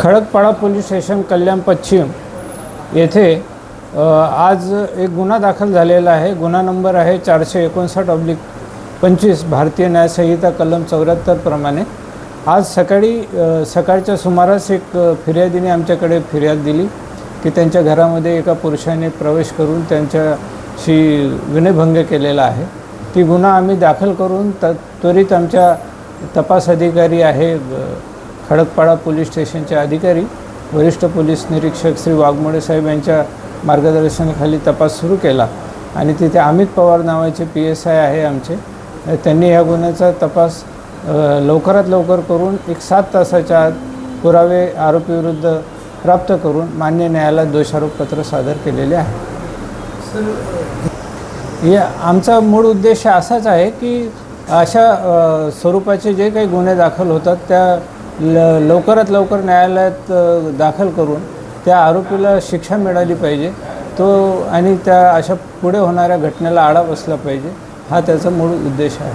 Khadakpada police station कल्याण पश्चिम येथे आज एक गुन्हा दाखल झालेला आहे। गुन्हा नंबर आहे 459/25 भारतीय न्याय संहिता कलम 74 प्रमाणे। आज सकाळच्या सुमारास एक फिर्यादीने आमच्याकडे फिर्याद दिली की त्यांच्या घरामध्ये एका पुरुषाने प्रवेश करून त्यांच्याशी विनयभंग केलेला आहे। ती गुन्हा आम्ही दाखल करून त्वरित आमच्या तपास अधिकारी आहे खडकपाडा पोलीस स्टेशनचे अधिकारी वरिष्ठ पोलीस निरीक्षक श्री वाघमोडे साहेब यांच्या मार्गदर्शनाखाली तपास सुरू केला आणि तिथे अमित पवार नावाचे PSI आहे आमचे। त्यांनी या गुन्ह्याचा तपास लवकरात लवकर करून 7 तासाच्या आत पुरावे आरोपीविरुद्ध प्राप्त करून मान्य न्यायालयात दोषारोपपत्र सादर केलेले आहे। या आमचा मूळ उद्देश असाच आहे की अशा स्वरूपाचे जे काही गुन्हे दाखल होतात त्या लवकरात लवकर न्यायालयात दाखल करून त्या आरोपीला शिक्षा मिळाली पाहिजे आणि त्या अशा पुढे होणाऱ्या घटनेला आळा बसला पाहिजे, हा त्याचा मूळ उद्देश आहे।